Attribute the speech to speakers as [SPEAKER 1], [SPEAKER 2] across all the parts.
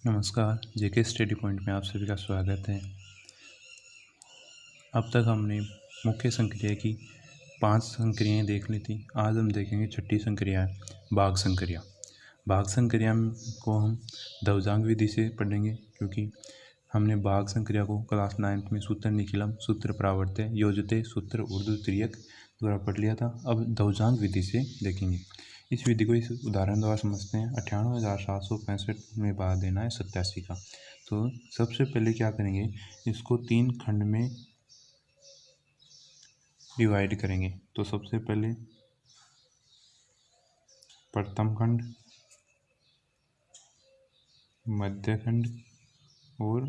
[SPEAKER 1] नमस्कार, जेके study point में आप सभी का स्वागत है। अब तक हमने मुख्य संक्रिया की 5 संक्रियाएँ देख ली थी। आज हम देखेंगे छठी संक्रिया भाग संक्रिया। भाग संक्रिया को हम ध्वजांक विधि से पढ़ेंगे, क्योंकि हमने भाग संक्रिया को क्लास 9th में सूत्र निखिलम, सूत्र प्रावर्त्य, योजते, सूत्र ऊर्ध्व तिर्यक द्वारा पढ़ लिया था। अब ध्वजांक विधि से देखेंगे। इस विधि को इस उदाहरण द्वारा समझते हैं। 98,765 में भाग देना है 87 का। तो सबसे पहले क्या करेंगे, इसको 3 खंड में डिवाइड करेंगे। तो सबसे पहले प्रथम खंड, मध्य खंड और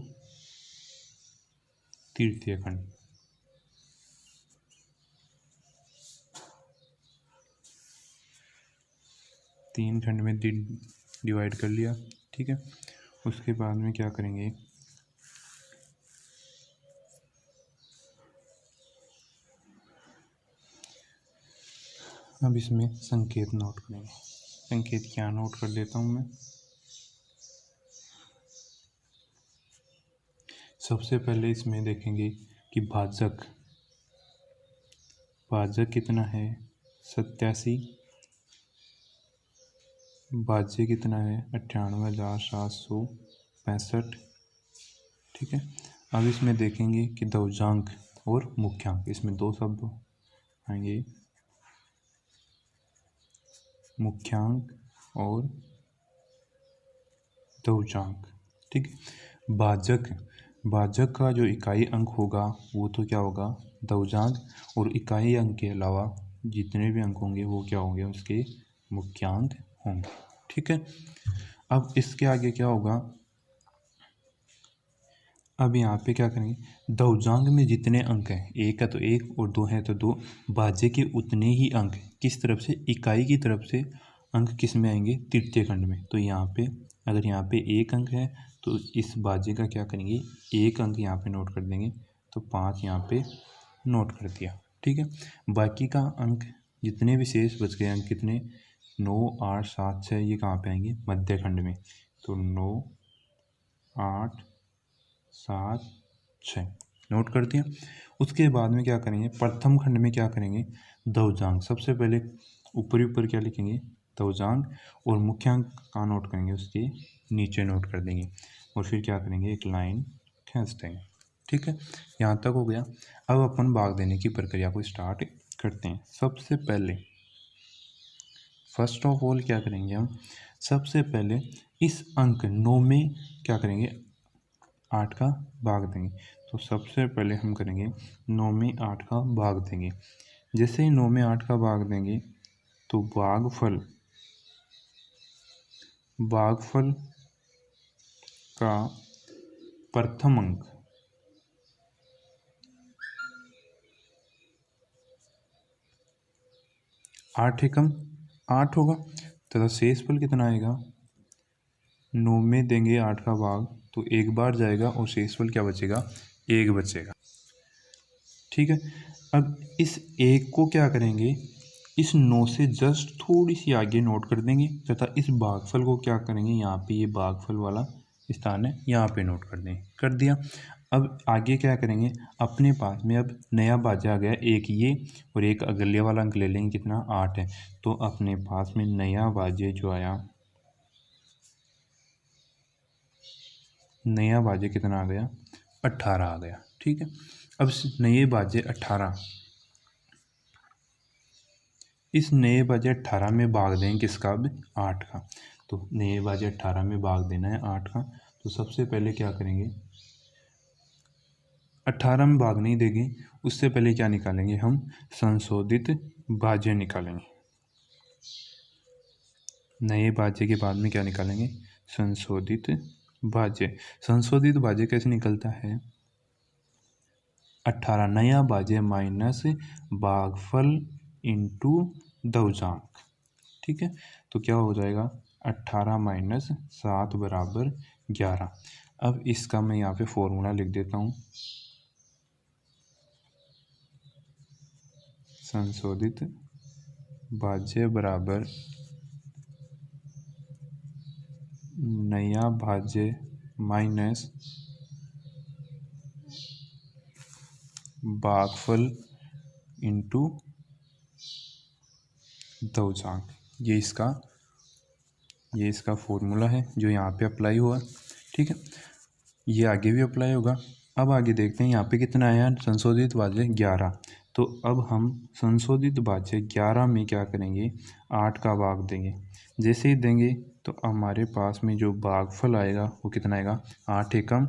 [SPEAKER 1] तृतीय खंड। तीन खंड में डिवाइड कर लिया, ठीक है। उसके बाद में क्या करेंगे, अब इसमें संकेत नोट करेंगे। संकेत क्या नोट कर देता हूँ मैं। सबसे पहले इसमें देखेंगे कि भाजक कितना है 87, भाज्य कितना है 98,765, ठीक है। अब इसमें देखेंगे कि ध्वजांक और मुख्यांक, इसमें दो शब्द आएंगे, मुख्यांक और ध्वजांक, ठीक है। भाजक का जो इकाई अंक होगा वो तो क्या होगा ध्वजांक, और इकाई अंक के अलावा जितने भी अंक होंगे वो क्या होंगे, उसके मुख्यांक होंगे, ठीक है। अब इसके आगे क्या होगा, अब यहाँ पे क्या करेंगे, ध्वजांक में जितने अंक हैं, एक है तो एक और दो है तो दो, भाज्य के उतने ही अंक किस तरफ से, इकाई की तरफ से अंक किस में आएंगे, तृतीय खंड में। तो यहाँ पे अगर यहाँ पे एक अंक है तो इस भाज्य का क्या करेंगे, एक अंक यहाँ पे नोट कर देंगे, तो 5 यहाँ पे नोट कर दिया, ठीक है। बाकी का अंक जितने भी शेष बच गए अंक कितने, 9, 8, 7, 6, ये कहाँ पे आएंगे, मध्य खंड में। तो 9, 8, 7, 6 नोट कर दिया। उसके बाद में क्या करेंगे, प्रथम खंड में क्या करेंगे, ध्वजांक। सबसे पहले ऊपर क्या लिखेंगे, ध्वजांक, और मुख्यांक का नोट करेंगे, उसके नीचे नोट कर देंगे, और फिर क्या करेंगे, एक लाइन खींच देंगे, ठीक है। यहाँ तक हो गया। अब अपन भाग देने की प्रक्रिया को स्टार्ट करते हैं। सबसे पहले फर्स्ट ऑफ ऑल क्या करेंगे हम, सबसे पहले इस अंक 9 में क्या करेंगे, 8 का भाग देंगे। तो सबसे पहले हम करेंगे 9 में 8 का भाग देंगे। जैसे ही 9 में 8 का भाग देंगे तो भागफल का प्रथम अंक 8 एकम 8 होगा, तथा शेषफल कितना आएगा, 9 में देंगे 8 का भाग तो एक बार जाएगा और शेषफल क्या बचेगा, 1 बचेगा, ठीक है। अब इस 1 को क्या करेंगे, इस 9 से जस्ट थोड़ी सी आगे नोट कर देंगे, तथा इस भागफल को क्या करेंगे, यहाँ पे ये भागफल वाला स्थान है, यहाँ पे नोट कर दें, कर दिया। अब आगे क्या करेंगे, अपने पास में अब नया भाज्य आ गया, एक ये और एक अगले वाला अंक ले लेंगे, कितना 8 है। तो अपने पास में नया भाज्य जो आया, नया भाज्य कितना आ गया, 18 आ गया, ठीक है। अब नए भाज्य 18, इस नए भाज्य 18 में भाग देंगे किसका, अब 8 का। तो नए भाज्य 18 में भाग देना है 8 का। तो सबसे पहले क्या करेंगे, 18 में भाग नहीं देंगे, उससे पहले क्या निकालेंगे हम, संशोधित भाज्य निकालेंगे। नए भाज्य के बाद में क्या निकालेंगे, संशोधित भाज्य। संशोधित भाज्य कैसे निकलता है, 18 नया भाज्य माइनस भागफल इंटू ध्वजांक, ठीक है। तो क्या हो जाएगा, 18 माइनस 7 बराबर 11। अब इसका मैं यहाँ पे फॉर्मूला लिख देता हूँ, संशोधित भाज्य बराबर नया भाज्य माइनस भागफल इंटू दौजांग, ये इसका फॉर्मूला है जो यहाँ पे अप्लाई हुआ। ठीक है, ये आगे भी अप्लाई होगा। अब आगे देखते हैं यहाँ पे कितना आया, संशोधित भाज्य 11। तो अब हम संशोधित भाज्य 11 में क्या करेंगे, 8 का भाग देंगे। जैसे ही देंगे तो हमारे पास में जो भागफल आएगा वो कितना आएगा, 8 एकम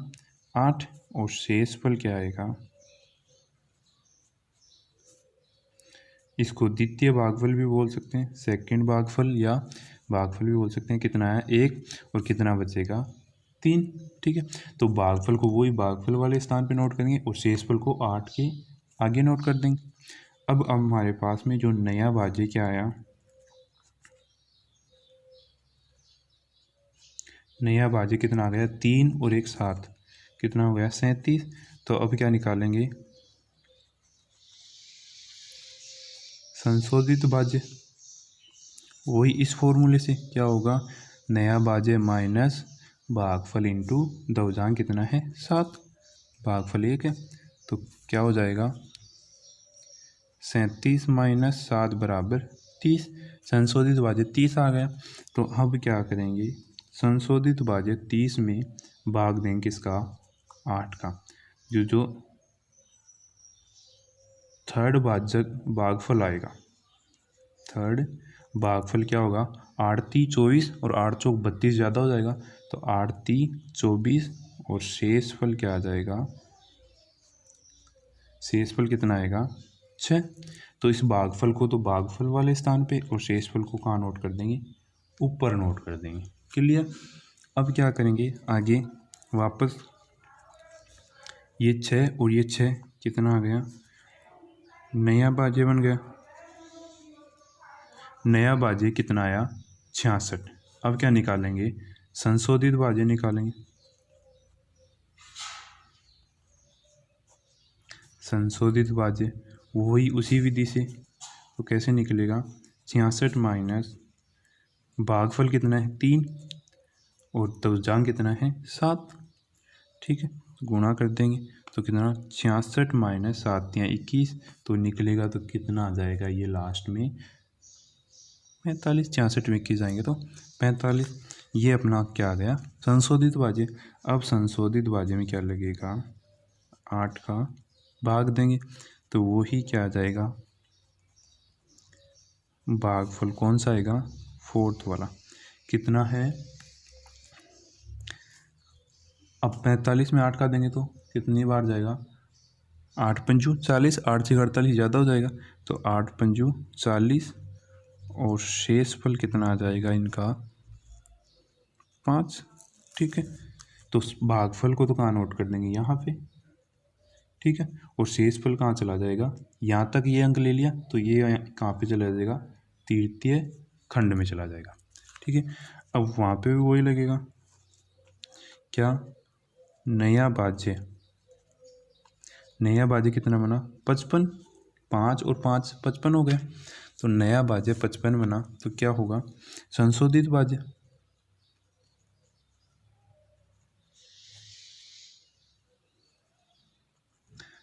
[SPEAKER 1] 8, और शेषफल क्या आएगा, इसको द्वितीय भागफल भी बोल सकते हैं, सेकंड भागफल या भागफल भी बोल सकते हैं। कितना है 1, और कितना बचेगा 3। ठीक है, तो भागफल को वही भागफल वाले स्थान पे नोट करेंगे और शेषफल को 8 के आगे नोट कर देंगे। अब हमारे पास में जो नया भाज्य क्या आया, नया भाज्य कितना आ गया, 3 और 1 7, कितना हो गया 37। तो अब क्या निकालेंगे, संशोधित भाज्य, वही इस फॉर्मूले से क्या होगा, नया भाज्य माइनस भागफल इंटू दौजांग कितना है 7, भागफल 1 है, तो क्या हो जाएगा 37 माइनस 7 बराबर 30। संशोधित भाज्य 30 आ गया। तो अब क्या करेंगे, संशोधित भाज्य 30 में भाग देंगे किसका, 8 का। जो थर्ड भागफल आएगा, थर्ड भागफल क्या होगा, 8 3 24 और 8 चौक 32 ज़्यादा हो जाएगा, तो 8 3 24, और शेषफल क्या आ जाएगा, शेषफल कितना आएगा 6। तो इस भागफल को तो भागफल वाले स्थान पे और शेषफल को कहाँ नोट कर देंगे, ऊपर नोट कर देंगे। क्लियर। अब क्या करेंगे आगे, वापस ये 6 और ये 6 कितना आ गया, नया भाज्य बन गया। नया भाज्य कितना आया 66। अब क्या निकालेंगे, संशोधित भाज्य निकालेंगे। संशोधित भाज्य वही उसी विधि से, तो कैसे निकलेगा, 66 माइनस भागफल कितना है 3 और दौजांग कितना है 7। ठीक है, तो गुणा कर देंगे तो कितना, 66 माइनस 7 या 21, तो निकलेगा तो कितना आ जाएगा, ये लास्ट में 45। 66 में 21 आएंगे तो 45। ये अपना क्या आ गया, संशोधित भाज्य। अब संशोधित भाज्य में क्या लगेगा, 8 का भाग देंगे तो वो ही क्या आ जाएगा, भागफल कौन सा आएगा, फोर्थ वाला, कितना है। अब 45 में 8 का देंगे तो कितनी बार जाएगा, 8 पंजू 40, 8 से 48 ज़्यादा हो जाएगा, तो 8 पंजू 40, और शेषफल कितना आ जाएगा इनका 5। ठीक है, तो भागफल को तो कहाँ नोट कर देंगे, यहाँ पे। ठीक है, और शेषफल कहाँ चला जाएगा, यहाँ तक ये अंक ले लिया तो ये कहाँ पे चला जाएगा, तृतीय खंड में चला जाएगा। ठीक है, अब वहाँ पे भी वही लगेगा, क्या, नया भाज्य, नया भाज्य कितना बना 55, 5 और 5 55 हो गया, तो नया भाज्य 55 बना, तो क्या होगा, संशोधित भाज्य।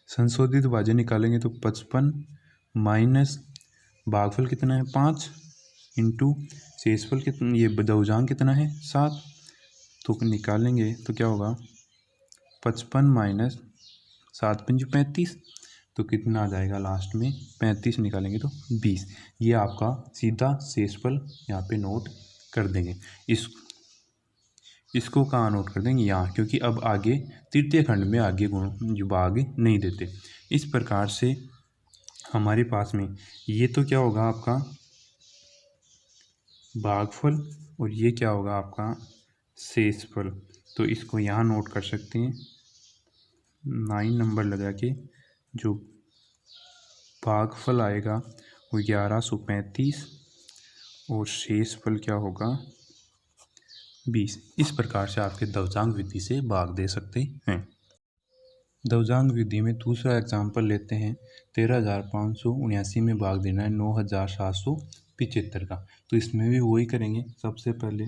[SPEAKER 1] संशोधित भाज्य निकालेंगे तो 55 माइनस भागफल कितना है 5 इंटू शेषफल कितना, ये दौजांग कितना है 7, तो निकालेंगे तो क्या होगा, 55 माइनस 7 पंज 35, तो कितना आ जाएगा लास्ट में 35 निकालेंगे तो 20। ये आपका सीधा शेषफल यहाँ पे नोट कर देंगे। इसको कहाँ नोट कर देंगे, यहाँ, क्योंकि अब आगे तृतीय खंड में आगे गुण जो भाग नहीं देते। इस प्रकार से हमारे पास में ये तो क्या होगा आपका भागफल, और ये क्या होगा आपका शेषफल। तो इसको यहाँ नोट कर सकते हैं 9 नंबर लगा के, जो भागफल आएगा वो 1135, और शेषफल क्या होगा 20। इस प्रकार से आपके दौजांग विधि से भाग दे सकते हैं। दौजांग विधि में दूसरा एग्जाम्पल लेते हैं, 13,579 में भाग देना है 9,775 का। तो इसमें भी वही करेंगे, सबसे पहले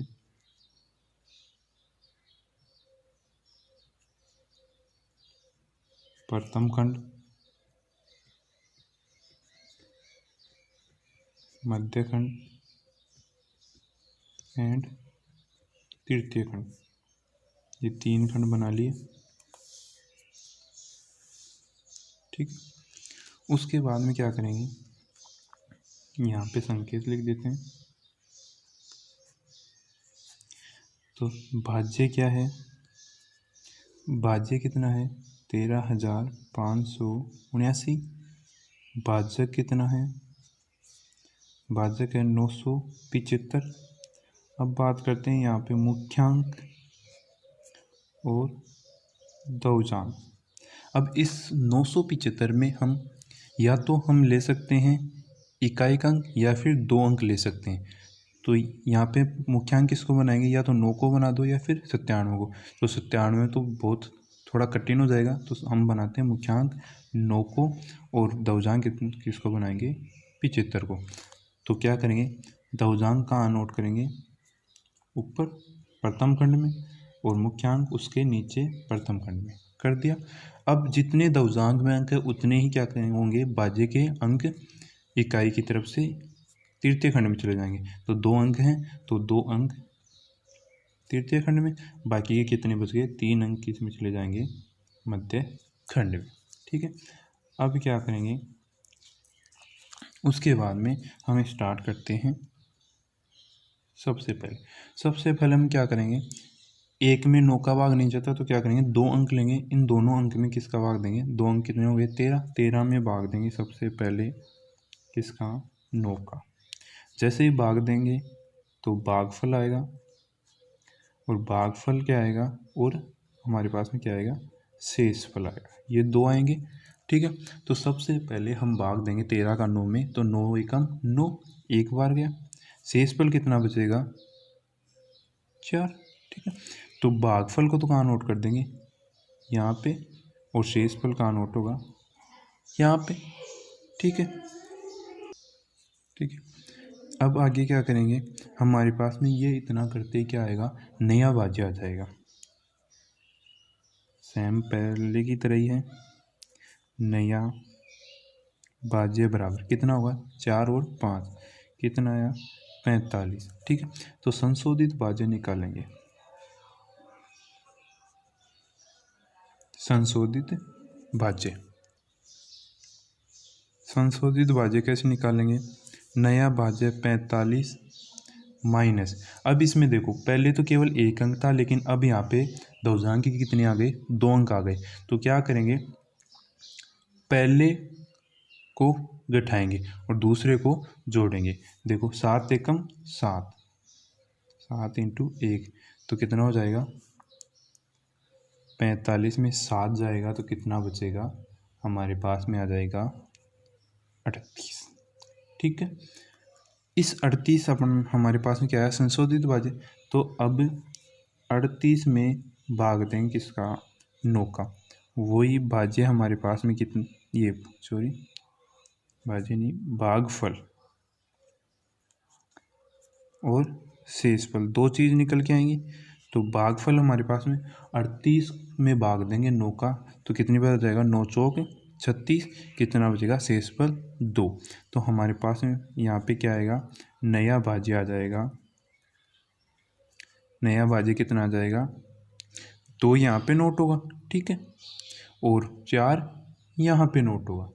[SPEAKER 1] प्रथम खंड, मध्य खंड एंड तृतीय खंड। ये 3 खंड बना लिए। ठीक, उसके बाद में क्या करेंगे, यहाँ पे संकेत लिख देते हैं। तो भाज्य क्या है, भाज्य कितना है 13,579। भाजक कितना है, भाजक है 975। अब बात करते हैं यहाँ पे मुख्यांक और दवजांग। अब इस 975 में हम या तो हम ले सकते हैं इकाई का अंक या फिर 2 अंक ले सकते हैं। तो यहाँ पे मुख्यांक किसको बनाएंगे, या तो 9 को बना दो या फिर 97 को। तो 97 तो बहुत थोड़ा कठिन हो जाएगा, तो हम बनाते हैं मुख्यांक 9 को और दवजांग किसको बनाएंगे 75 को। तो क्या करेंगे, दवजांग कहाँ नोट करेंगे, ऊपर प्रथम खंड में और मुख्यांक उसके नीचे प्रथम खंड में कर दिया। अब जितने दवजांग में अंक है उतने ही क्या होंगे भाज्य के अंक इकाई की तरफ से तृतीय खंड में चले जाएंगे। तो 2 अंक हैं तो 2 अंक तृतीय खंड में, बाकी के कितने बच गए 3 अंक किस में चले जाएंगे मध्य खंड में। ठीक है, अब क्या करेंगे, उसके बाद में हम स्टार्ट करते हैं। सबसे पहले हम क्या करेंगे, 1 में 9 का भाग नहीं जाता तो क्या करेंगे 2 अंक लेंगे, इन दोनों अंक में किसका भाग देंगे, 2 अंक कितने हो गए 13 में भाग देंगे सबसे पहले किसका 9 का। जैसे ही भाग देंगे तो भागफल आएगा और भागफल क्या आएगा, और हमारे पास में क्या आएगा शेषफल आएगा, ये 2 आएंगे। ठीक है, तो सबसे पहले हम भाग देंगे 13 का 9 में, तो 9 एकम 9, एक बार गया। शेषफल कितना बचेगा 4। ठीक है, तो भागफल को तो कहाँ नोट कर देंगे यहाँ पे, और शेषफल कहाँ नोट होगा यहाँ पे। ठीक है, अब आगे क्या करेंगे, हमारे पास में ये इतना करते ही क्या आएगा नया भाज्य आ जाएगा। सेम पहले की तरह ही है, नया भाज्य बराबर कितना होगा 4 और 5 कितना आया 45। ठीक है, तो संशोधित भाज्य निकालेंगे। संशोधित भाज्य कैसे निकालेंगे, नया भाज्य 45 माइनस। अब इसमें देखो पहले तो केवल 1 अंक था, लेकिन अब यहाँ पे दवजांग की कितने आ गए 2 अंक आ गए। तो क्या करेंगे, पहले को घटाएंगे और दूसरे को जोड़ेंगे। देखो 7 एकम 7, 7 इंटू 1 तो कितना हो जाएगा 45 में 7 जाएगा तो कितना बचेगा हमारे पास में आ जाएगा 38। ठीक है, इस 38 अपन हमारे पास में क्या है संशोधित भाज्य। तो अब 38 में भाग देंगे किसका 9 का, वही भाज्य हमारे पास में कितने, ये सॉरी भाज्य नहीं भागफल और शेषफल 2 चीज़ निकल के आएंगी। तो भागफल हमारे पास में 38 में भाग देंगे 9 का तो कितनी बार आ जाएगा 9 चौक 36, कितना बचेगा शेषफल 2। तो हमारे पास में यहाँ पे क्या आएगा नया भाज्य आ जाएगा, नया भाज्य कितना आ जाएगा 2 यहाँ पे नोट होगा। ठीक है, और 4 यहाँ पे नोट होगा।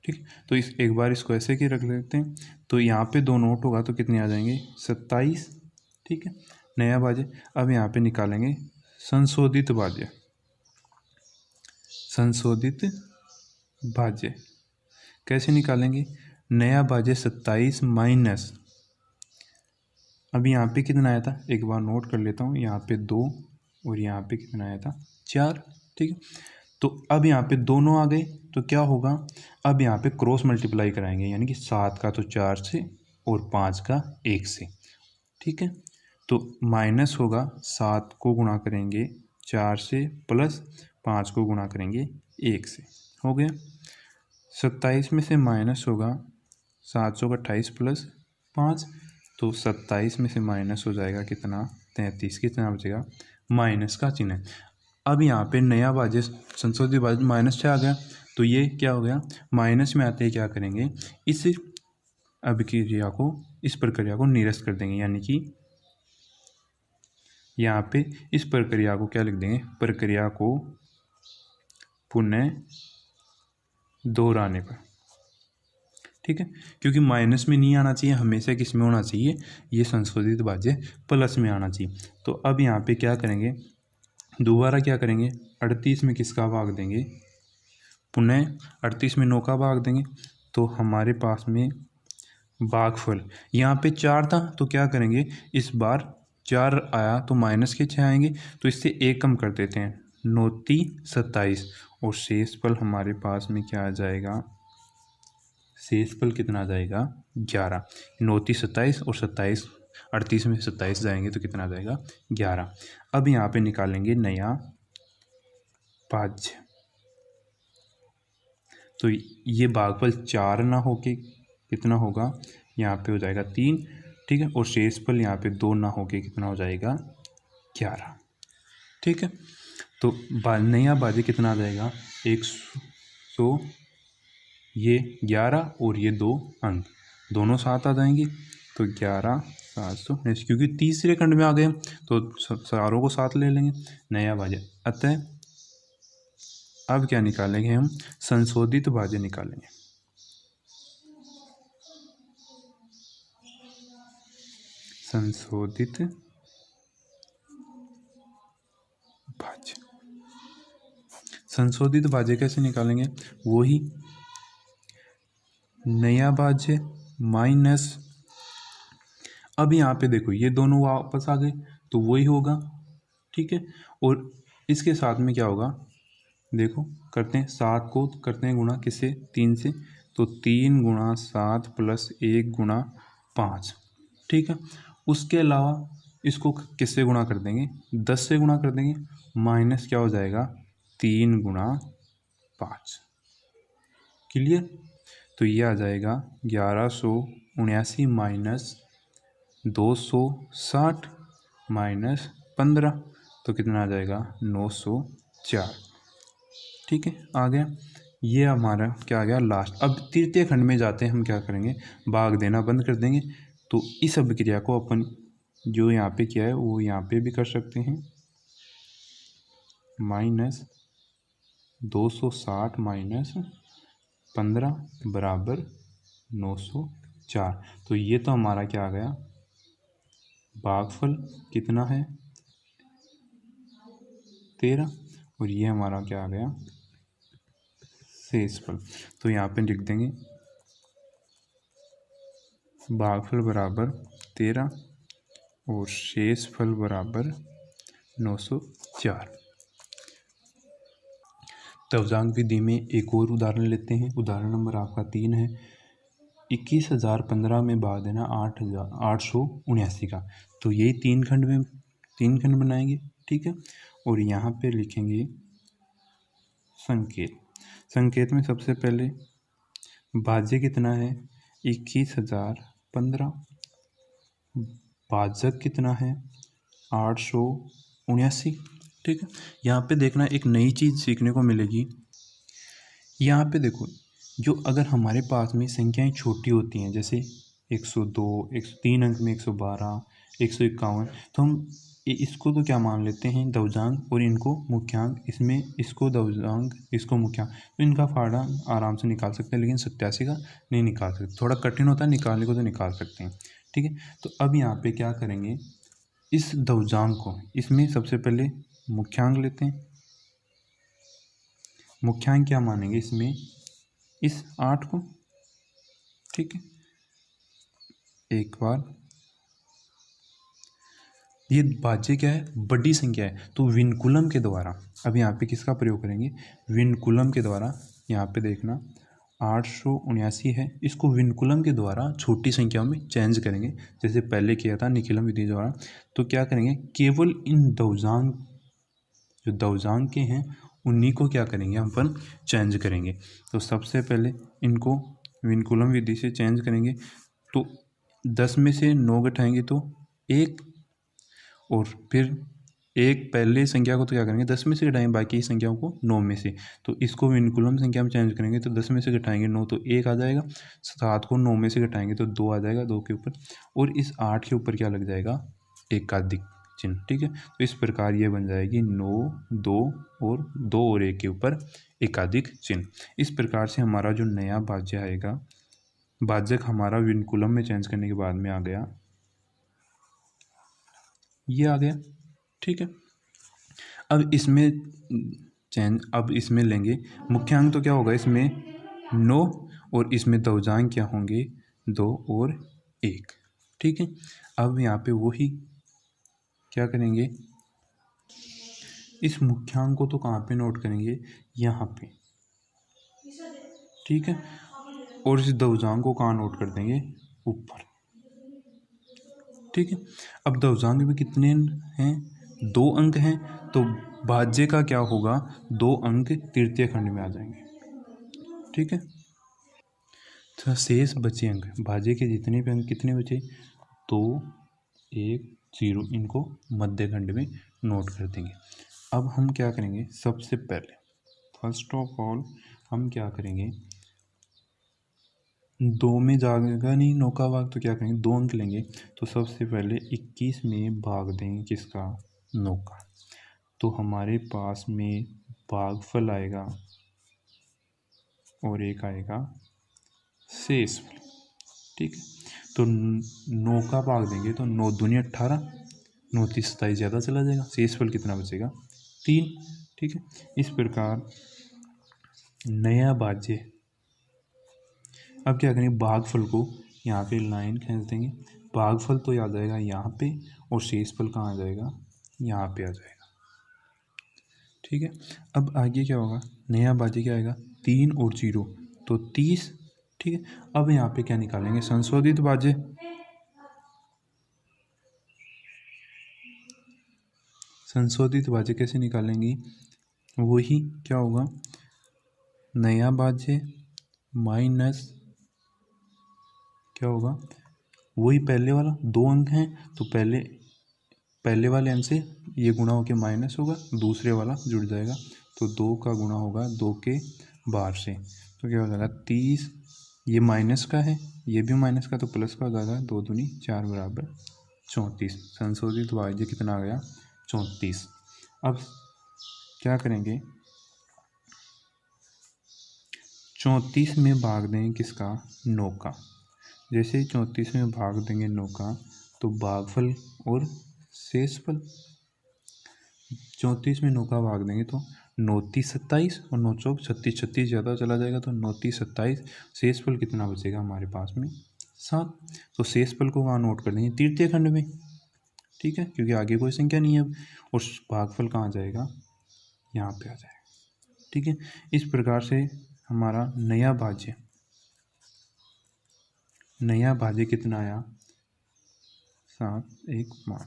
[SPEAKER 1] ठीक, तो इस एक बार इसको ऐसे की रख लेते हैं, तो यहाँ पे 2 नोट होगा तो कितने आ जाएंगे 27। ठीक है, नया भाज्य। अब यहाँ पे निकालेंगे संशोधित भाज्य। संशोधित भाज्य कैसे निकालेंगे, नया भाज्य 27 माइनस, अभी यहाँ पे कितना आया था एक बार नोट कर लेता हूँ, यहाँ पे 2 और यहाँ पे कितना आया था 4। ठीक है, तो अब यहाँ पे दोनों आ गए तो क्या होगा, अब यहाँ पे क्रॉस मल्टीप्लाई कराएंगे, यानी कि 7 का तो 4 से और 5 का 1 से। ठीक है, तो माइनस होगा 7 को गुणा करेंगे 4 से प्लस 5 को गुणा करेंगे 1 से, हो गया। 27 में से माइनस होगा 728 प्लस 5, तो 27 में से माइनस हो जाएगा कितना 33, कितना बचेगा माइनस का चिन्ह। अब यहाँ पे नया भाज्य संशोधित भाज्य माइनस 6 आ गया, तो ये क्या हो गया, माइनस में आते ही क्या करेंगे, इस अभिक्रिया को, इस प्रक्रिया को निरस्त कर देंगे, यानी कि यहाँ पे इस प्रक्रिया को क्या लिख देंगे, प्रक्रिया को पुनः दोहराने पर। ठीक है, क्योंकि माइनस में नहीं आना चाहिए, हमेशा किस में होना चाहिए, ये संशोधित भाज्य प्लस में आना चाहिए। तो अब यहाँ पे क्या करेंगे, दोबारा क्या करेंगे, 38 में किसका भाग देंगे, पुनः 38 में 9 का भाग देंगे, तो हमारे पास में भागफल यहाँ पे 4 था, तो क्या करेंगे, इस बार 4 आया तो माइनस के 6 आएंगे, तो इससे 1 कम कर देते हैं, 9 × 27, और शेषफल हमारे पास में क्या आ जाएगा, शेषफल कितना आ जाएगा, 11। 9 × 27 और 27, 38 में 27 जाएंगे तो कितना आ जाएगा, 11। अब यहाँ पे निकालेंगे नया भाज्य, तो ये भागफल 4 ना होके कितना होगा, यहाँ पे हो जाएगा 3। ठीक है, और शेषफल यहाँ पे 2 ना होके कितना हो जाएगा, 11। ठीक है, तो नया भाज्य कितना आ जाएगा, 100, ये 11 और ये 2 अंक दोनों साथ आ जाएंगे, तो 11 700, क्योंकि तीसरे खंड में आ गए तो सारों को साथ ले लेंगे, नया भाज्य। अतः अब क्या निकालेंगे हम, संशोधित भाज्य निकालेंगे। संशोधित भाज्य, संशोधित भाज्य कैसे निकालेंगे, वही नया भाज्य माइनस, अब यहाँ पे देखो ये दोनों वापस आ गए तो वही होगा। ठीक है, और इसके साथ में क्या होगा, देखो करते हैं, 7 को करते हैं गुणा किससे, 3 से, तो 3 × 7 + 1 × 5। ठीक है, उसके अलावा इसको किससे गुणा कर देंगे, 10 से गुणा कर देंगे, माइनस क्या हो जाएगा, 3 × 5। क्लियर, तो ये आ जाएगा 1179 माइनस 260 माइनस 15, तो कितना आ जाएगा, 904। ठीक है, आ गया, ये हमारा क्या आ गया लास्ट। अब तृतीय खंड में जाते हैं, हम क्या करेंगे, भाग देना बंद कर देंगे, तो इस अभिक्रिया को अपन जो यहाँ पे किया है वो यहाँ पे भी कर सकते हैं, माइनस 260 माइनस 15 बराबर 904। तो ये तो हमारा क्या आ गया, भागफल कितना है, 13, और ये हमारा क्या आ गया, शेषफल। तो यहाँ पे लिख देंगे भागफल बराबर 13 और शेषफल बराबर 904। तवजांक विधि में एक और उदाहरण लेते हैं, उदाहरण नंबर आपका 3 है, 21,015 में भाग देना 879 का। तो यही 3 खंड में 3 खंड बनाएंगे। ठीक है, और यहाँ पे लिखेंगे संकेत। संकेत में सबसे पहले भाज्य कितना है, 21,015, भाजक कितना है, 879। ठीक है, यहाँ पे देखना एक नई चीज़ सीखने को मिलेगी। यहाँ पे देखो, जो अगर हमारे पास में संख्याएं छोटी होती हैं, जैसे 102, 103 अंक में 112, 151, तो हम इसको तो क्या मान लेते हैं, दवजांक, और इनको मुख्यांक, इसमें इसको दवजांक इसको मुख्यांक, तो इनका फायदा आराम से निकाल सकते हैं, लेकिन 87 का नहीं निकाल सकते, थोड़ा कठिन होता है, निकालने को तो निकाल सकते हैं। ठीक है, तो अब यहाँ पे क्या करेंगे, इस दवजांक को, इसमें सबसे पहले मुख्यांक लेते हैं। मुख्यांक क्या मानेंगे इसमें, इस 8 को। ठीक है, एक बार ये भाज्य क्या है, बड़ी संख्या है, तो विनकुलम के द्वारा, अब यहाँ पे किसका प्रयोग करेंगे, विनकुलम के द्वारा। यहाँ पे देखना 879 है, इसको विनकुलम के द्वारा छोटी संख्याओं में चेंज करेंगे, जैसे पहले किया था निखिलम विधि द्वारा। तो क्या करेंगे, केवल इन दवजांक, जो दवजांक के हैं उन्हीं को क्या करेंगे, हम अपन चेंज करेंगे। तो सबसे पहले इनको विनकुलम विधि से चेंज करेंगे, तो 10 में से 9 घटाएंगे तो 1, और फिर एक पहले संख्या को तो क्या करेंगे 10 में से घटाएंगे, बाकी संख्याओं को 9 में से। तो इसको विनकुलम संख्या में चेंज करेंगे तो 10 में से घटाएंगे 9 तो 1 आ जाएगा, 7 को 9 में से घटाएंगे तो 2 आ जाएगा 2 के ऊपर, और इस 8 के ऊपर क्या लग जाएगा एकाधिक चिन्ह। ठीक है, तो इस प्रकार ये बन जाएगी 9 2 और 2 और 1 के ऊपर एकाधिक चिन्ह। इस प्रकार से हमारा जो नया भाज्य आएगा, भाजक हमारा विनकुलम में चेंज करने के बाद में आ गया, ये आ गया। ठीक है, अब इसमें लेंगे मुख्यांक तो क्या होगा इसमें 9 और इसमें दवजांक क्या होंगे 2 और 1। ठीक है, अब यहाँ पे वही क्या करेंगे, इस मुख्यांक को तो कहाँ पे नोट करेंगे, यहाँ पे। ठीक है, और इस दवजांक को कहाँ नोट कर देंगे, ऊपर। ठीक है, अब दवजांक में कितने हैं, 2 अंक हैं, तो भाज्य का क्या होगा, 2 अंक तृतीय खंड में आ जाएंगे। ठीक है, तो शेष बचे अंक, भाज्य के जितने भी अंक कितने बचे, 2 1 0, इनको मध्य खंड में नोट कर देंगे। अब हम क्या करेंगे, सबसे पहले फर्स्ट ऑफ ऑल हम क्या करेंगे, 2 में जाएगा नहीं 9 का भाग, तो क्या करेंगे 2 अंक लेंगे, तो सबसे पहले 21 में भाग देंगे किसका, 9 का, तो हमारे पास में भागफल आएगा और एक आएगा शेषफल। ठीक है, तो 9 का भाग देंगे तो 9 दूनी 18, 9 30 27 ज़्यादा चला जाएगा, शेषफल कितना बचेगा 3। ठीक है, इस प्रकार नया भाज्य, अब क्या करेंगे, भागफल को यहाँ पे लाइन खींच देंगे, भागफल तो आ जाएगा यहाँ पे और शेषफल कहाँ आ जाएगा, यहाँ पे आ जाएगा। ठीक है, अब आगे क्या होगा, नया भाज्य क्या आएगा 3 और 0 तो 30। ठीक है, अब यहाँ पे क्या निकालेंगे, संशोधित भाज्य। संशोधित भाज्य कैसे निकालेंगे, वही क्या होगा, नया भाज्य माइनस क्या होगा, वही पहले वाला 2 अंक हैं तो पहले वाले अंक से ये गुणा होकर माइनस होगा, दूसरे वाला जुड़ जाएगा, तो 2 का गुणा होगा 2 के बाहर से, तो क्या हो जाएगा 30, ये माइनस का है ये भी माइनस का, तो प्लस का हो जाएगा 2 दूनी 4 बराबर 34। संशोधित भाज्य कितना आ गया 34। अब क्या करेंगे, 34 में भाग देंगे किसका, 9 का, जैसे ही 34 में भाग देंगे 9 का तो भागफल और शेषफल, 34 में 9 का भाग देंगे तो 9 30 27 और 9 चौक 36, 36 ज़्यादा चला जाएगा तो 9 30 27, शेषफल कितना बचेगा हमारे पास में 7। तो शेषफल को वहाँ नोट कर देंगे तृतीय खंड में। ठीक है, क्योंकि आगे कोई संख्या नहीं है अब, और भागफल कहाँ जाएगा, यहाँ पे आ जाएगा। ठीक है, इस प्रकार से हमारा नया भाज्य कितना आया 7 1 5,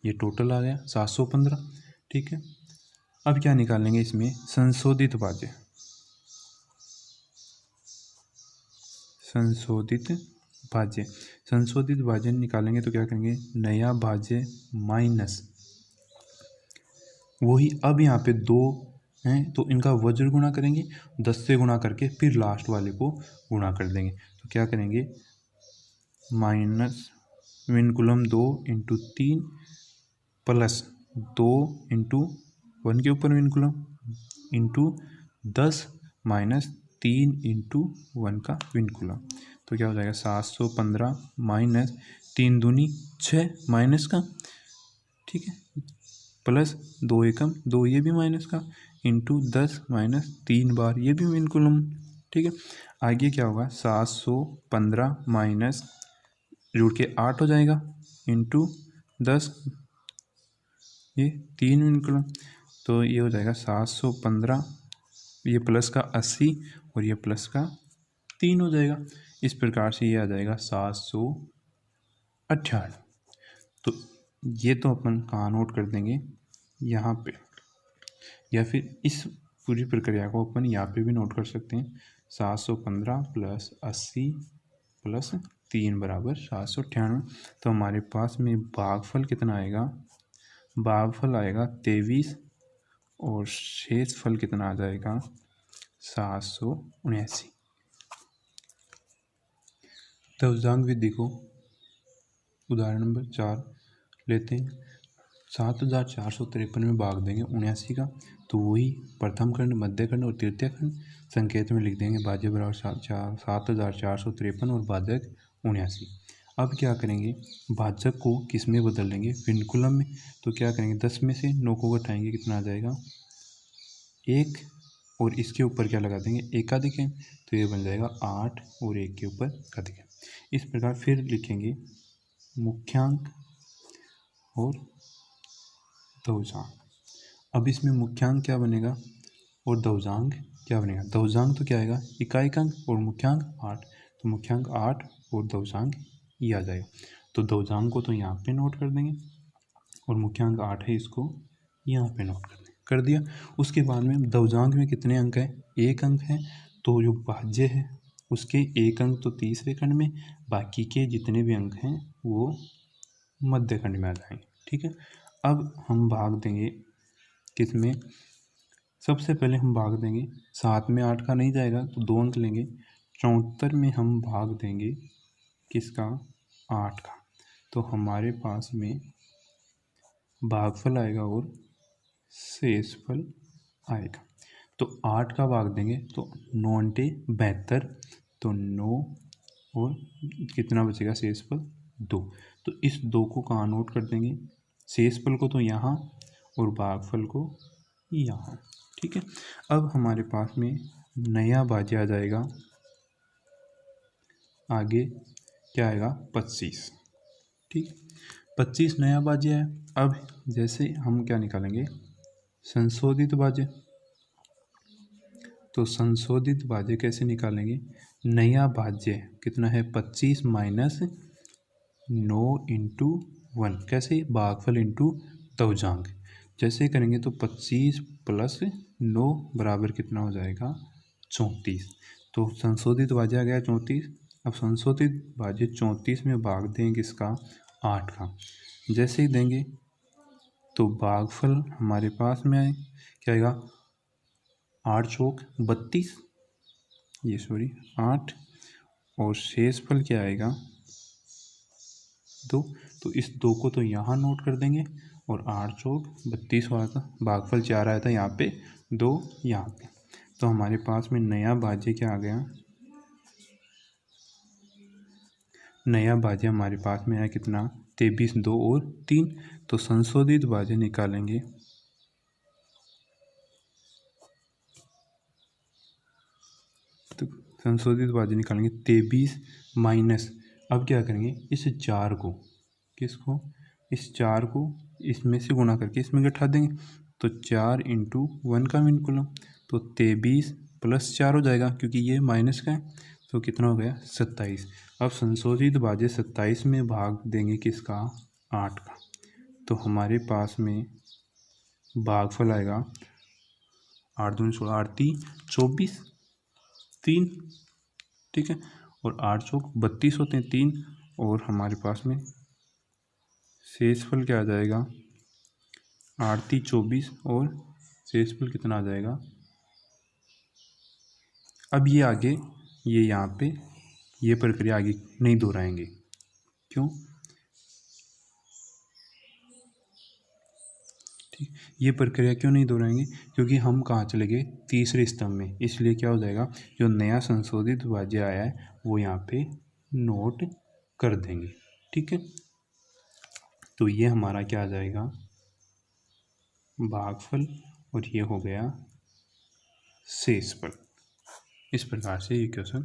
[SPEAKER 1] ये टोटल आ गया 715। ठीक है, अब क्या निकालेंगे इसमें, संशोधित भाज्य। संशोधित भाज्य निकालेंगे तो क्या करेंगे, नया भाज्य माइनस वही, अब यहाँ पे 2 हैं तो इनका वज्र गुणा करेंगे, 10 से गुणा करके फिर लास्ट वाले को गुणा कर देंगे, तो क्या करेंगे minus vinculum 2 into 3 plus 2 into 1 के ऊपर विनकुलम इंटू 10 माइनस 3 इंटू 1 का विनकुलम, तो क्या हो जाएगा 715 माइनस 3 दूनी 6 माइनस का। ठीक है, प्लस 2 एकम 2 ये भी माइनस का इंटू 10 माइनस 3 बार ये भी विनकुलम। ठीक है, आगे क्या होगा 715 माइनस जुड़ के 8 हो जाएगा इंटू 10 ये 3 विनकुलम, तो ये हो जाएगा 715, ये प्लस का 80 और ये प्लस का 3 हो जाएगा। इस प्रकार से ये आ जाएगा 798। तो ये तो अपन कहाँ नोट कर देंगे, यहाँ पे, या फिर इस पूरी प्रक्रिया को अपन यहाँ पे भी नोट कर सकते हैं, 715 प्लस 80 प्लस 3 बराबर 798। तो हमारे पास में भागफल कितना आएगा भागफल आएगा 23 और शेष फल कितना आ जाएगा 779। तवजांग विधि को उदाहरण नंबर 4 लेते हैं। 7453 में भाग देंगे 79 का, तो वही प्रथम खंड, मध्य खंड और तृतीय खंड संकेत में लिख देंगे। भाज्य बराबर 7453 और भाजक 79। अब क्या करेंगे, भाजक को किस में बदल देंगे, विनकुलम में। तो क्या करेंगे, 10 में से 9 को घटाएंगे, कितना आ जाएगा 1, और इसके ऊपर क्या लगा देंगे एकाधिक है, तो ये बन जाएगा 8 और 1 के ऊपर एकाधिक है। इस प्रकार फिर लिखेंगे मुख्यांक और दवजांग। अब इसमें मुख्यांक क्या बनेगा और दवजांग क्या बनेगा। दवजांग तो क्या आएगा इकाइक अंक और मुख्यांक 8, तो मुख्यांक 8 और दवजांग ये आ जाएगा। तो दवजांग को तो यहाँ पे नोट कर देंगे और मुख्यांक 8 है, इसको यहाँ पे नोट कर देंगे, कर दिया। उसके बाद में दवजांग में कितने अंक हैं, 1 अंक है, तो जो भाज्य है उसके 1 अंक तो तीसरे खंड में, बाकी के जितने भी अंक हैं वो मध्य खंड में आ जाएंगे। ठीक है, अब हम भाग देंगे किसमें, सबसे पहले हम भाग देंगे 7 में 8 का नहीं जाएगा तो 2 अंक लेंगे। 74 में हम भाग देंगे किसका 8 का, तो हमारे पास में भागफल आएगा और शेषफल आएगा। तो 8 का भाग देंगे तो 9 × 72, तो 9 और कितना बचेगा शेषफल 2। तो इस 2 को कहाँ नोट कर देंगे, शेषफल को तो यहाँ और भागफल को यहाँ। ठीक है, अब हमारे पास में नया भाज्य आ जाएगा, आगे क्या आएगा 25। ठीक, 25 नया भाज्य है। अब जैसे हम क्या निकालेंगे संशोधित भाज्य, तो संशोधित भाज्य कैसे निकालेंगे, नया भाज्य कितना है 25 माइनस 9 × 1, कैसे भागफल इंटू दवजांग। जैसे करेंगे तो 25 + 9 बराबर कितना हो जाएगा 34। तो संशोधित भाज्य आ गया 34। अब संशोधित भाज्य 34 में भाग देंगे किसका 8 का। जैसे ही देंगे तो भागफल हमारे पास में आए, क्या आएगा 8 चौक 32, ये सॉरी 8, और शेषफल क्या आएगा 2। तो इस 2 को तो यहाँ नोट कर देंगे और 8 चौक 32 हुआ था, भागफल 4 आया था यहाँ पे, 2 यहाँ पे। तो हमारे पास में नया भाज्य क्या आ गया, नया भाज्य हमारे पास में आया कितना 23, 2 और 3। तो संशोधित भाज्य निकालेंगे, तो संशोधित भाज्य निकालेंगे 23 माइनस, अब क्या करेंगे इस 4 को, किसको, इस 4 को इसमें से गुणा करके इसमें घटा देंगे, तो 4 × 1 का विनकुलम, तो 23 + 4 हो जाएगा क्योंकि ये माइनस का है, तो कितना हो गया 27। अब संशोधित भाज्य 27 में भाग देंगे किसका 8 का, तो हमारे पास में भागफल आएगा 8 दूनी 16, 8 × 24 3। ठीक है, और 8 चौक 32 होते हैं 3, और हमारे पास में शेषफल क्या आ जाएगा 8 × 24 और शेषफल कितना आ जाएगा। अब ये आगे ये यहाँ पे ये प्रक्रिया आगे नहीं दोहराएंगे, क्यों, ठीक, ये प्रक्रिया क्यों नहीं दोहराएंगे, क्योंकि हम कहाँ चले गए तीसरे स्तंभ में, इसलिए क्या हो जाएगा जो नया संशोधित भाज्य आया है वो यहाँ पे नोट कर देंगे। ठीक है, तो ये हमारा क्या आ जाएगा भागफल और ये हो गया शेषफल। इस प्रकार से ये क्वेश्चन